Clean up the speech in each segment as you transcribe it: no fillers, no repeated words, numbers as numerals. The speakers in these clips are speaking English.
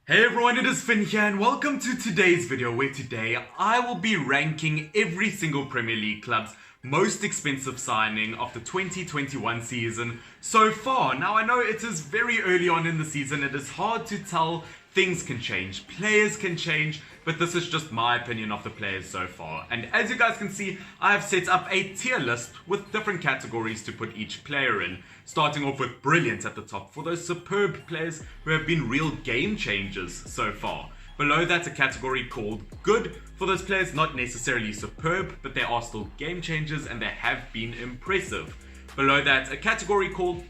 Hey everyone, it is Finn here and welcome to today's video where today I will be ranking every single Premier League club's most expensive signing of the 2021 season so far. Now I know it is very early on in the season, it is hard to tell, things can change, players can change, but this is just my opinion of the players so far. And as you guys can see, I have set up a tier list with different categories to put each player in. Starting off with brilliant at the top for those superb players who have been real game changers so far. Below that, a category called good for those players not necessarily superb, but they are still game changers and they have been impressive. Below that, a category called,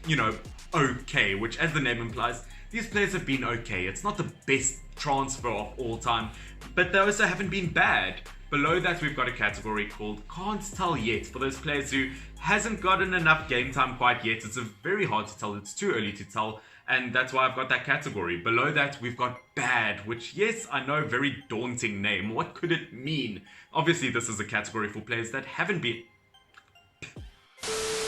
okay, which as the name implies, these players have been okay. It's not the best transfer of all time, but they also haven't been bad. Below that, we've got a category called Can't Tell Yet for those players who hasn't gotten enough game time quite yet. It's very hard to tell, it's too early to tell, and that's why I've got that category. Below that, we've got Bad, which, yes, I know, very daunting name. What could it mean? Obviously, this is a category for players that haven't been...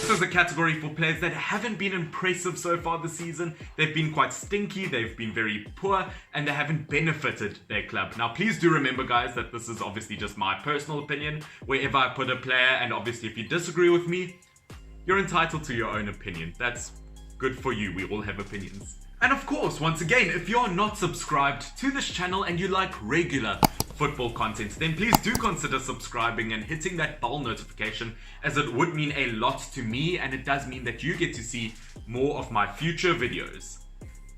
This is a category for players that haven't been impressive so far this season. They've been quite stinky, they've been very poor, and they haven't benefited their club. Now, please do remember, guys, that this is obviously just my personal opinion. Wherever I put a player, and obviously if you disagree with me, you're entitled to your own opinion. That's good for you, we all have opinions. And of course, once again, if you're not subscribed to this channel and you like regular football content, then please do consider subscribing and hitting that bell notification, as it would mean a lot to me and it does mean that you get to see more of my future videos.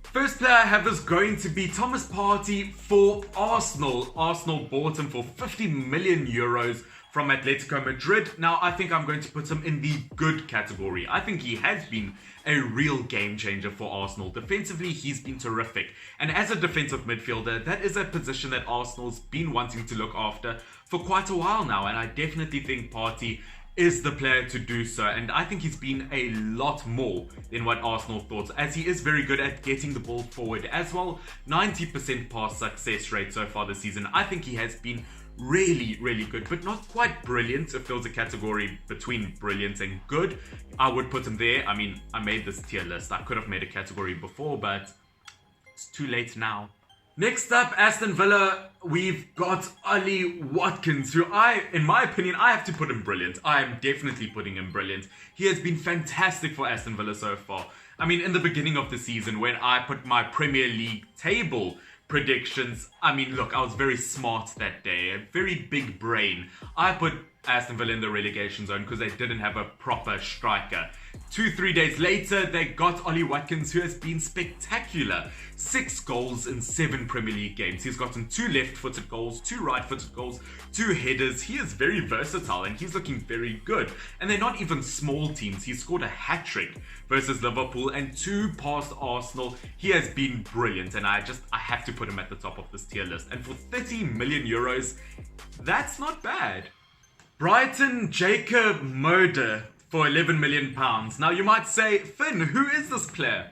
First player I have is going to be Thomas Partey for Arsenal. Arsenal bought him for 50 million euros from Atletico Madrid. Now, I think I'm going to put him in the good category. I think he has been a real game changer for Arsenal. Defensively, he's been terrific. And as a defensive midfielder, that is a position that Arsenal's been wanting to look after for quite a while now. And I definitely think Partey is the player to do so. And I think he's been a lot more than what Arsenal thought, as he is very good at getting the ball forward as well. 90% pass success rate so far this season. I think he has been really good, but not quite brilliant. If there was a category between brilliant and good, I would put him there. I mean, I made this tier list. I could have made a category before, but it's too late now. Next up, Aston Villa, we've got Ollie Watkins, who in my opinion, I have to put him brilliant. I am definitely putting him brilliant. He has been fantastic for Aston Villa so far. I mean, in the beginning of the season, when I put my Premier League table predictions, I mean, look, I was very smart that day, a very big brain. I put Aston Villa in the relegation zone because they didn't have a proper striker. 2-3 days later, they got Ollie Watkins, who has been spectacular. 6 goals in 7 Premier League games. He's gotten 2 left-footed goals, 2 right-footed goals, 2 headers. He is very versatile and he's looking very good. And they're not even small teams. He scored a hat-trick versus Liverpool and 2 past Arsenal. He has been brilliant and I have to put him at the top of this tier list. And for 30 million euros, that's not bad. Brighton Jacob Moder for 11 million pounds. Now you might say, Finn, who is this player?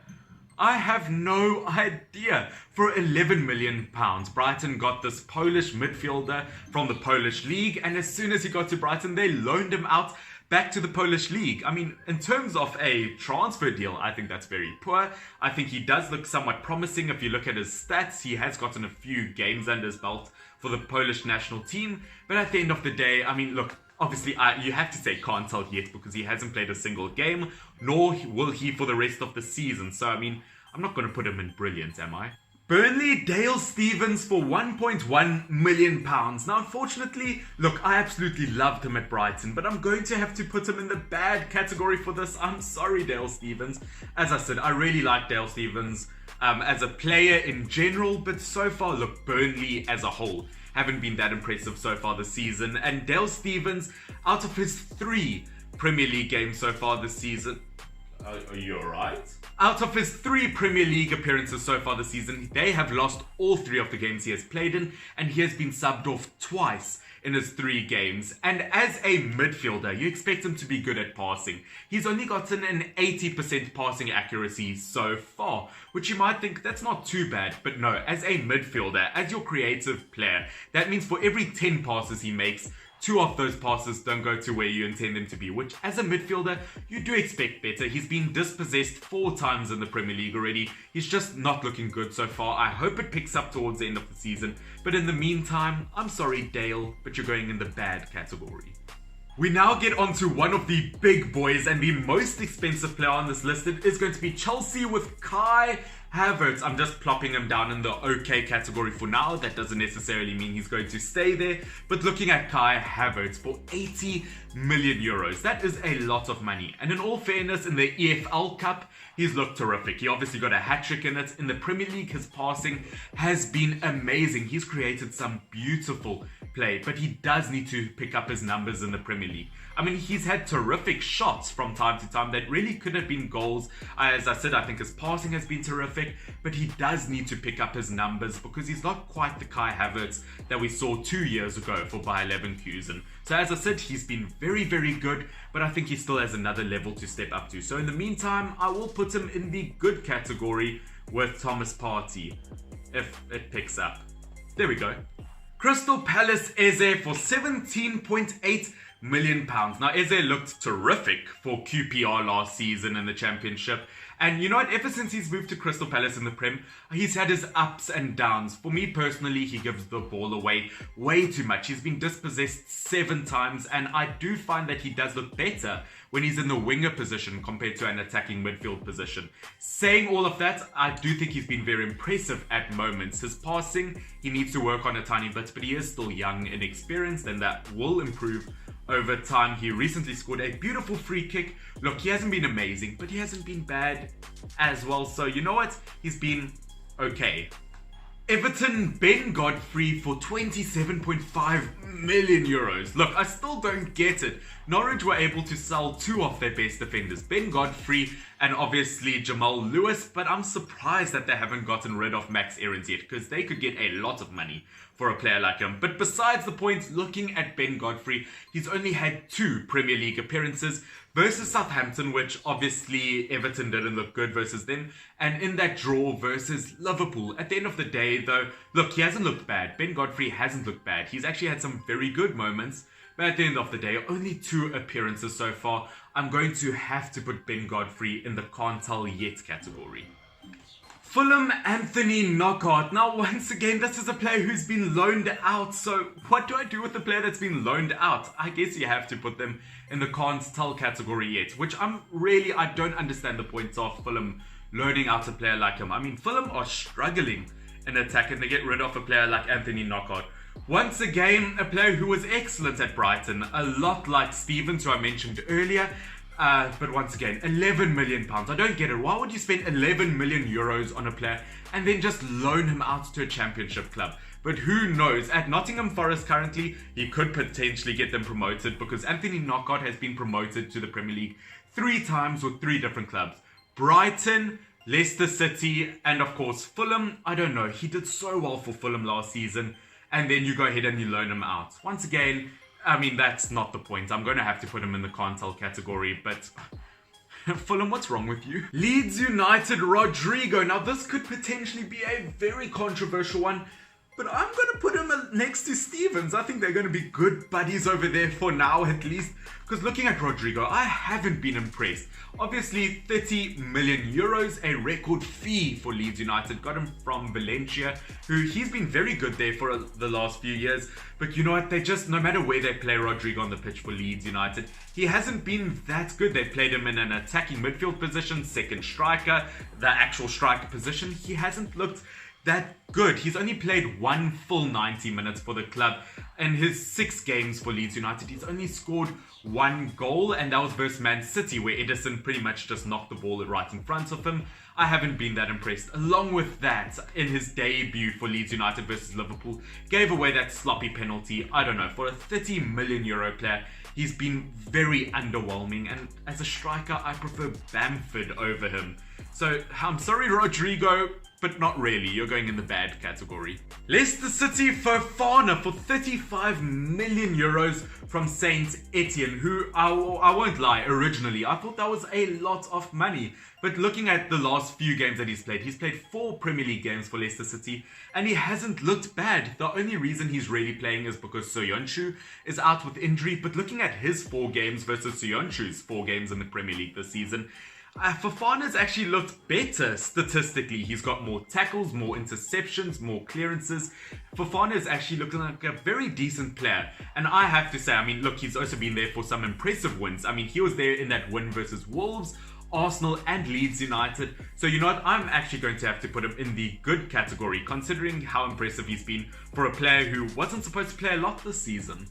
I have no idea. For 11 million pounds, Brighton got this Polish midfielder from the Polish league, and as soon as he got to Brighton, they loaned him out back to the Polish league. I mean, in terms of a transfer deal, I think that's very poor. I think he does look somewhat promising. If you look at his stats, he has gotten a few games under his belt for the Polish national team. But at the end of the day, I mean, look, obviously, you have to say can't tell yet because he hasn't played a single game, nor will he for the rest of the season. So, I mean, I'm not going to put him in brilliant, am I? Burnley Dale Stephens for 1.1 million pounds. Now, unfortunately, look, I absolutely loved him at Brighton, but I'm going to have to put him in the bad category for this. I'm sorry, Dale Stephens. As I said, I really like Dale Stephens as a player in general, but so far, look, Burnley as a whole haven't been that impressive so far this season. And Dale Stephens, out of his 3 Premier League games so far this season... Are you alright? Out of his 3 Premier League appearances so far this season, they have lost all 3 of the games he has played in, and he has been subbed off twice in his 3 games. And as a midfielder, you expect him to be good at passing. He's only gotten an 80% passing accuracy so far, which you might think that's not too bad. But no, as a midfielder, as your creative player, that means for every 10 passes he makes, 2 of those passes don't go to where you intend them to be, which as a midfielder, you do expect better. He's been dispossessed 4 times in the Premier League already. He's just not looking good so far. I hope it picks up towards the end of the season. But in the meantime, I'm sorry Dale, but you're going in the bad category. We now get on to one of the big boys, and the most expensive player on this list is going to be Chelsea with Kai Havertz. I'm just plopping him down in the okay category for now. That doesn't necessarily mean he's going to stay there. But looking at Kai Havertz for 80 million euros, that is a lot of money. And in all fairness, in the EFL Cup, he's looked terrific. He obviously got a hat-trick in it. In the Premier League, his passing has been amazing. He's created some beautiful play, but he does need to pick up his numbers in the Premier League. I mean, he's had terrific shots from time to time that really could have been goals. As I said, I think his passing has been terrific, but he does need to pick up his numbers because he's not quite the Kai Havertz that we saw 2 years ago for Bayer Leverkusen. So as I said, he's been very, very good, but I think he still has another level to step up to. So in the meantime, I will put him in the good category with Thomas Partey, if it picks up. There we go. Crystal Palace Eze for £17.8 million. Now, Eze looked terrific for QPR last season in the Championship. And you know what? Ever since he's moved to Crystal Palace in the Prem, he's had his ups and downs. For me personally, he gives the ball away way too much. He's been dispossessed 7 times, and I do find that he does look better when he's in the winger position compared to an attacking midfield position. Saying all of that, I do think he's been very impressive at moments. His passing, he needs to work on a tiny bit, but he is still young and inexperienced, and that will improve over time. He recently scored a beautiful free kick. Look, he hasn't been amazing, but he hasn't been bad as well. So you know what? He's been okay. Everton Ben Godfrey for 27.5 million euros. Look, I still don't get it. Norwich were able to sell 2 of their best defenders, Ben Godfrey and obviously Jamal Lewis, but I'm surprised that they haven't gotten rid of Max Aarons yet, because they could get a lot of money for a player like him. But besides the point, looking at Ben Godfrey, he's only had 2 Premier League appearances versus Southampton, which obviously Everton didn't look good versus them, and in that draw versus Liverpool. At the end of the day though, look, he hasn't looked bad. Ben Godfrey hasn't looked bad. He's actually had some very good moments, but at the end of the day, only 2 appearances so far. I'm going to have to put Ben Godfrey in the can't tell yet category. Fulham Anthony Knockaert. Now, once again, this is a player who's been loaned out. So what do I do with the player that's been loaned out? I guess you have to put them in the can't tell category yet, which I don't understand the point of Fulham loaning out a player like him. I mean, Fulham are struggling in attack and they get rid of a player like Anthony Knockaert. Once again, a player who was excellent at Brighton, a lot like Stevens, who I mentioned earlier. But once again, £11 million. I don't get it. Why would you spend 11 million euros on a player and then just loan him out to a Championship club? But who knows? At Nottingham Forest currently, he could potentially get them promoted, because Anthony Knockaert has been promoted to the Premier League 3 times with 3 different clubs. Brighton, Leicester City, and of course Fulham. I don't know. He did so well for Fulham last season, and then you go ahead and you loan him out. Once again, I mean, that's not the point. I'm going to have to put him in the can't tell category, but Fulham, what's wrong with you? Leeds United Rodrigo. Now, this could potentially be a very controversial one, but I'm going to put him next to Stevens. I think they're going to be good buddies over there for now, at least. Because looking at Rodrigo, I haven't been impressed. Obviously, 30 million euros, a record fee for Leeds United. Got him from Valencia, who he's been very good there for the last few years. But you know what? They just, no matter where they play Rodrigo on the pitch for Leeds United, he hasn't been that good. They played him in an attacking midfield position, second striker, the actual striker position. He hasn't looked that good. He's only played 1 full 90 minutes for the club. In his 6 games for Leeds United, he's only scored 1 goal, and that was versus Man City, where Ederson pretty much just knocked the ball right in front of him. I haven't been that impressed. Along with that, in his debut for Leeds United versus Liverpool, gave away that sloppy penalty. I don't know, for a 30 million euro player, he's been very underwhelming, and as a striker, I prefer Bamford over him. So, I'm sorry, Rodrigo. but not really. You're going in the bad category. Leicester City Fofana for 35 million euros from Saint Etienne, who I won't lie, originally I thought that was a lot of money. But looking at the last few games that he's played 4 Premier League games for Leicester City, and he hasn't looked bad. The only reason he's really playing is because Soyuncu is out with injury. But looking at his 4 games versus Soyuncu's 4 games in the Premier League this season, Fofana's actually looked better statistically. He's got more tackles, more interceptions, more clearances. Fofana is actually looking like a very decent player. And I have to say, I mean, look, he's also been there for some impressive wins. I mean, he was there in that win versus Wolves, Arsenal and Leeds United. So you know what, I'm actually going to have to put him in the good category, considering how impressive he's been for a player who wasn't supposed to play a lot this season.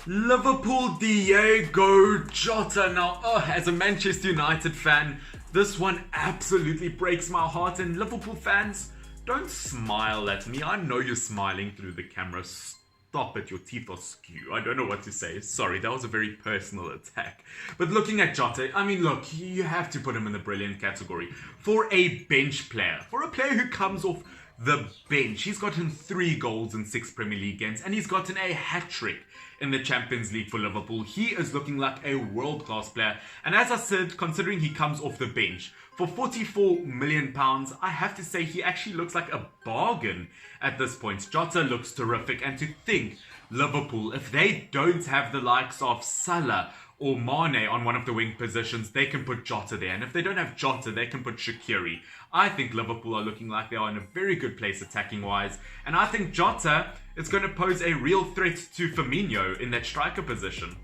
Liverpool Diego Jota. Now, as a Manchester United fan, this one absolutely breaks my heart. And Liverpool fans, don't smile at me. I know you're smiling through the camera. Stop it, your teeth are skew. I don't know what to say. Sorry, that was a very personal attack. But looking at Jota, I mean, look, you have to put him in the brilliant category. For a bench player, for a player who comes off the bench, he's gotten 3 goals in 6 Premier League games, and he's gotten a hat-trick in the Champions League for Liverpool. He is looking like a world-class player. And as I said, considering he comes off the bench, for £44 million, I have to say he actually looks like a bargain at this point. Jota looks terrific, and to think, Liverpool, if they don't have the likes of Salah or Mane on one of the wing positions, they can put Jota there. And if they don't have Jota, they can put Shaqiri. I think Liverpool are looking like they are in a very good place attacking-wise. And I think Jota is going to pose a real threat to Firmino in that striker position.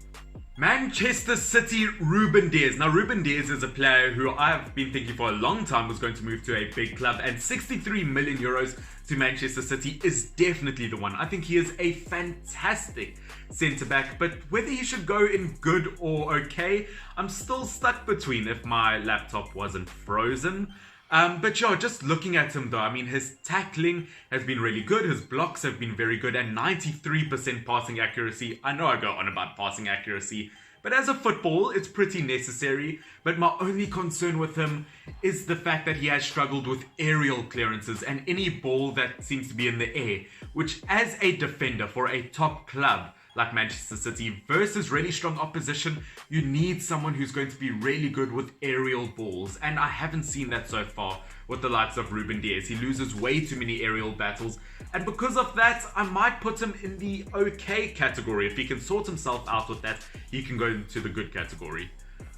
Manchester City, Ruben Dias. Now, Ruben Dias is a player who I've been thinking for a long time was going to move to a big club, and 63 million euros to Manchester City is definitely the one. I think he is a fantastic centre-back, but whether he should go in good or okay, I'm still stuck between if my laptop wasn't frozen. But yeah, just looking at him though, I mean, his tackling has been really good, his blocks have been very good, and 93% passing accuracy. I know I go on about passing accuracy, but as a football, it's pretty necessary. But my only concern with him is the fact that he has struggled with aerial clearances and any ball that seems to be in the air, which as a defender for a top club like Manchester City versus really strong opposition, you need someone who's going to be really good with aerial balls, and I haven't seen that so far with the likes of Ruben Dias. He loses way too many aerial battles, and because of that, I might put him in the okay category. If he can sort himself out with that, he can go into the good category.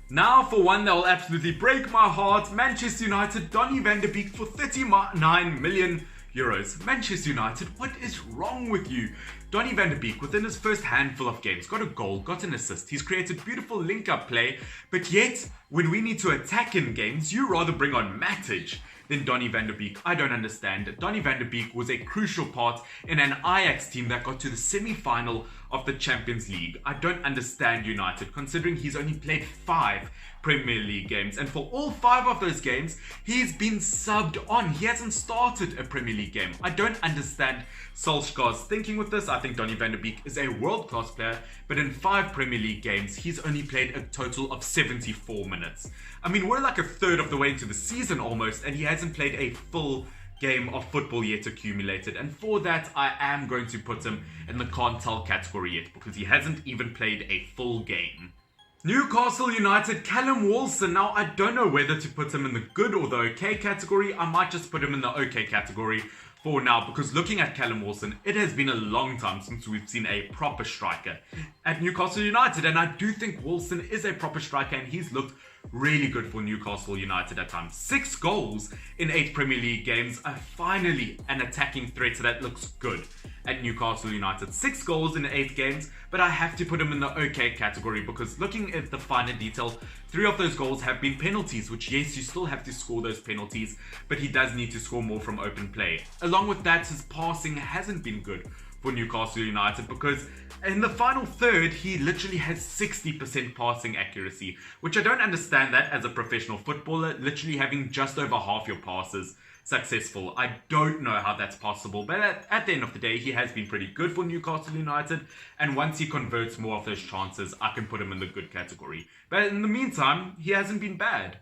Now for one that will absolutely break my heart, Manchester United, Donny van de Beek for 39 million euros. Manchester United, what is wrong with you? Donny van de Beek, within his first handful of games, got a goal, got an assist. He's created beautiful link-up play, but yet, when we need to attack in games, you rather bring on Matic than Donny van de Beek. I don't understand. Donny van de Beek was a crucial part in an Ajax team that got to the semi-final of the Champions League. I don't understand United, considering he's only played 5 Premier League games, and for all 5 of those games, he's been subbed on. He hasn't started a Premier League game. I don't understand Solskjaer's thinking with this. I think Donny van de Beek is a world-class player, but in 5 Premier League games, he's only played a total of 74 minutes. I mean, we're like a third of the way into the season almost, and he hasn't played a full game of football yet accumulated, and for that I am going to put him in the can't tell category yet, because he hasn't even played a full game. Newcastle United, Callum Wilson. Now, I don't know whether to put him in the good or the okay category. I might just put him in the okay category for now, because looking at Callum Wilson, it has been a long time since we've seen a proper striker at Newcastle United, and I do think Wilson is a proper striker, and he's looked really good for Newcastle United at times. 6 goals in 8 Premier League games are finally an attacking threat that looks good at Newcastle United. 6 goals in 8 games, but I have to put him in the okay category, because looking at the finer detail, 3 of those goals have been penalties, which yes, you still have to score those penalties, but he does need to score more from open play. Along with that, his passing hasn't been good for Newcastle United, because in the final third, he literally has 60% passing accuracy, which I don't understand that as a professional footballer, literally having just over half your passes successful. I don't know how that's possible, but at the end of the day, he has been pretty good for Newcastle United, and once he converts more of those chances, I can put him in the good category. But in the meantime, he hasn't been bad.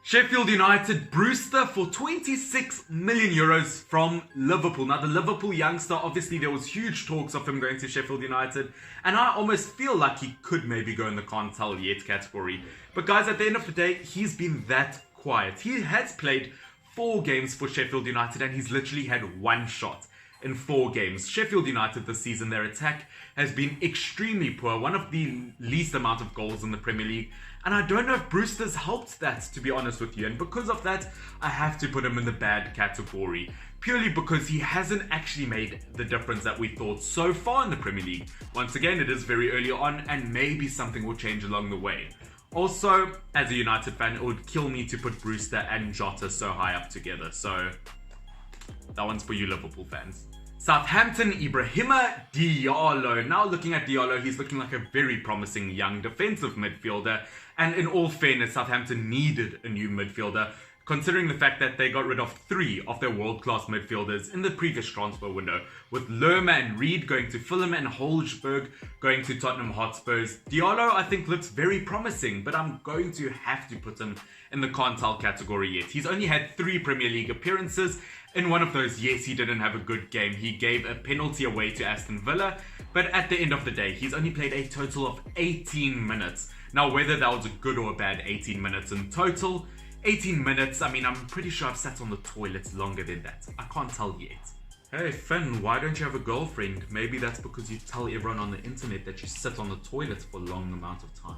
Sheffield United, Brewster for 26 million euros from Liverpool. Now, the Liverpool youngster, obviously there was huge talks of him going to Sheffield United, and I almost feel like he could maybe go in the can't tell yet category. But guys, at the end of the day, he's been that quiet. He has played 4 games for Sheffield United, and he's literally had 1 shot in 4 games. Sheffield United this season, their attack has been extremely poor, one of the least amount of goals in the Premier League. And I don't know if Brewster's helped that, to be honest with you. And because of that, I have to put him in the bad category. Purely because he hasn't actually made the difference that we thought so far in the Premier League. Once again, it is very early on, and maybe something will change along the way. Also, as a United fan, it would kill me to put Brewster and Jota so high up together. So, that one's for you Liverpool fans. Southampton, Ibrahima Diallo. Now looking at Diallo, he's looking like a very promising young defensive midfielder. And in all fairness, Southampton needed a new midfielder, considering the fact that they got rid of 3 of their world-class midfielders in the previous transfer window, with Lerma and Reed going to Fulham and Holsberg going to Tottenham Hotspurs. Diallo, I think, looks very promising, but I'm going to have to put him in the can't tell category yet. He's only had 3 Premier League appearances. In one of those, yes, he didn't have a good game. He gave a penalty away to Aston Villa, but at the end of the day, he's only played a total of 18 minutes. Now, whether that was a good or a bad 18 minutes in total, 18 minutes, I mean, I'm pretty sure I've sat on the toilet longer than that. I can't tell yet. Hey, Finn, why don't you have a girlfriend? Maybe that's because you tell everyone on the internet that you sit on the toilet for a long amount of time.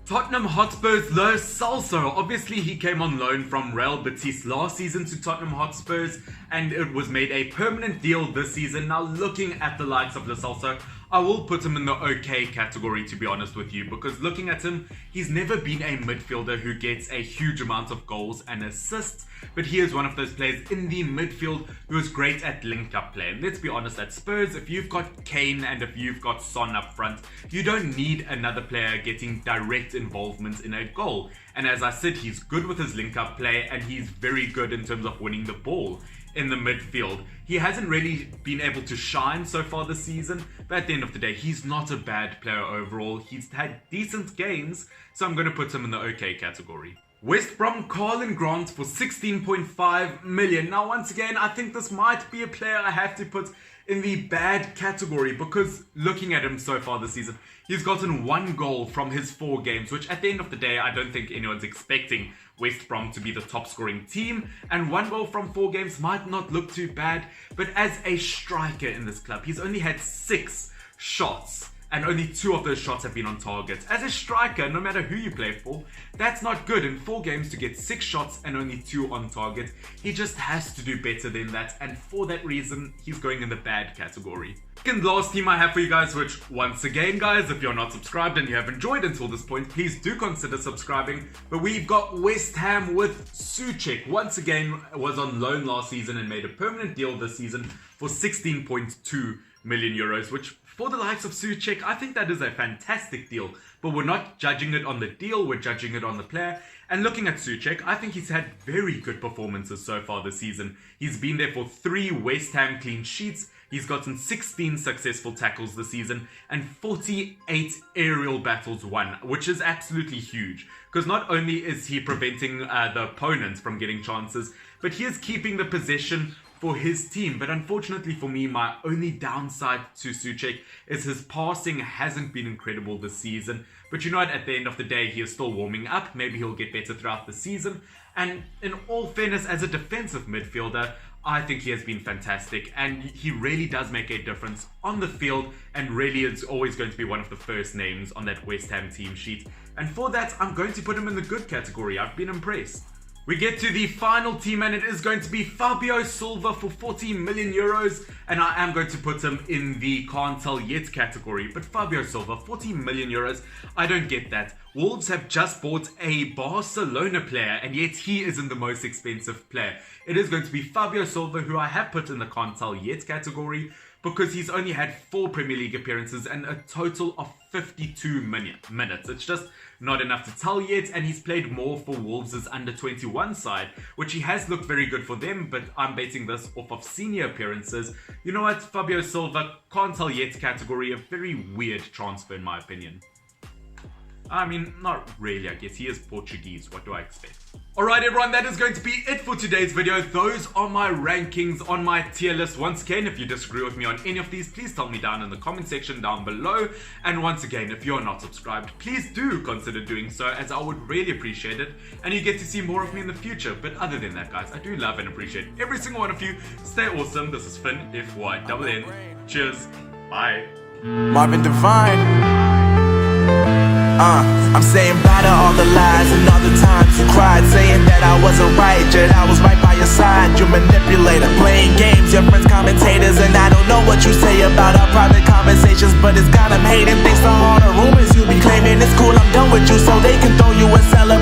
Tottenham Hotspur's Lo Celso. Obviously, he came on loan from Real Betis last season to Tottenham Hotspurs, and it was made a permanent deal this season. Now, looking at the likes of Lo Celso, I will put him in the okay category, to be honest with you, because looking at him, he's never been a midfielder who gets a huge amount of goals and assists, but he is one of those players in the midfield who is great at link-up play. And let's be honest, at Spurs, if you've got Kane and if you've got Son up front, you don't need another player getting direct involvement in a goal. And as I said, he's good with his link-up play, and he's very good in terms of winning the ball in the midfield. He hasn't really been able to shine so far this season, but at the end of the day, he's not a bad player overall. He's had decent games, so I'm going to put him in the okay category. West Brom, Karlan Grant for 16.5 million. Now, once again, I think this might be a player I have to put in the bad category, because looking at him so far this season, he's gotten 1 goal from his 4 games, which at the end of the day, I don't think anyone's expecting West Brom to be the top scoring team, and 1 goal from 4 games might not look too bad, but as a striker in this club, he's only had 6 shots, and only 2 of those shots have been on target. As a striker, no matter who you play for, that's not good. In 4 games to get 6 shots and only 2 on target, he just has to do better than that, and for that reason, he's going in the bad category. Second last team I have for you guys, which once again guys, if you're not subscribed and you have enjoyed until this point, please do consider subscribing. But we've got West Ham with Souček. Once again, was on loan last season and made a permanent deal this season for 16.2 million euros, which for the likes of Souček, I think that is a fantastic deal. But we're not judging it on the deal, we're judging it on the player. And looking at Souček, I think he's had very good performances so far this season. He's been there for 3 West Ham clean sheets. He's gotten 16 successful tackles this season and 48 aerial battles won, which is absolutely huge. Because not only is he preventing the opponents from getting chances, but he is keeping the possession for his team. But unfortunately for me, my only downside to Souček is his passing hasn't been incredible this season. But you know what, at the end of the day, he is still warming up. Maybe he'll get better throughout the season. And in all fairness, as a defensive midfielder, I think he has been fantastic, and he really does make a difference on the field, and really is always going to be one of the first names on that West Ham team sheet. And for that, I'm going to put him in the good category. I've been impressed. We get to the final team, and it is going to be Fabio Silva for 40 million euros, and I am going to put him in the can't tell yet category. But Fabio Silva, 40 million euros, I don't get that. Wolves have just bought a Barcelona player, and yet he isn't the most expensive player. It is going to be Fabio Silva, who I have put in the can't tell yet category, because he's only had 4 Premier League appearances and a total of 52 minutes. It's just not enough to tell yet, and he's played more for Wolves' under-21 side, which he has looked very good for them, but I'm basing this off of senior appearances. You know what, Fabio Silva, can't tell yet category, a very weird transfer in my opinion. I mean, not really, I guess. He is Portuguese. What do I expect? Alright everyone, that is going to be it for today's video. Those are my rankings on my tier list. Once again, if you disagree with me on any of these, please tell me down in the comment section down below. And once again, if you're not subscribed, please do consider doing so, as I would really appreciate it. And you get to see more of me in the future. But other than that, guys, I do love and appreciate every single one of you. Stay awesome. This is Finn, FYNN. Cheers. Bye. Marvin Devine. I'm saying bye to all the lies and all the times you cried, saying that I wasn't right, yet I was right by your side. You manipulator, playing games, your friends commentators, and I don't know what you say about our private conversations, but it's got them hating thanks to all the rumors you be claiming. It's cool, I'm done with you, so they can throw you a celebration.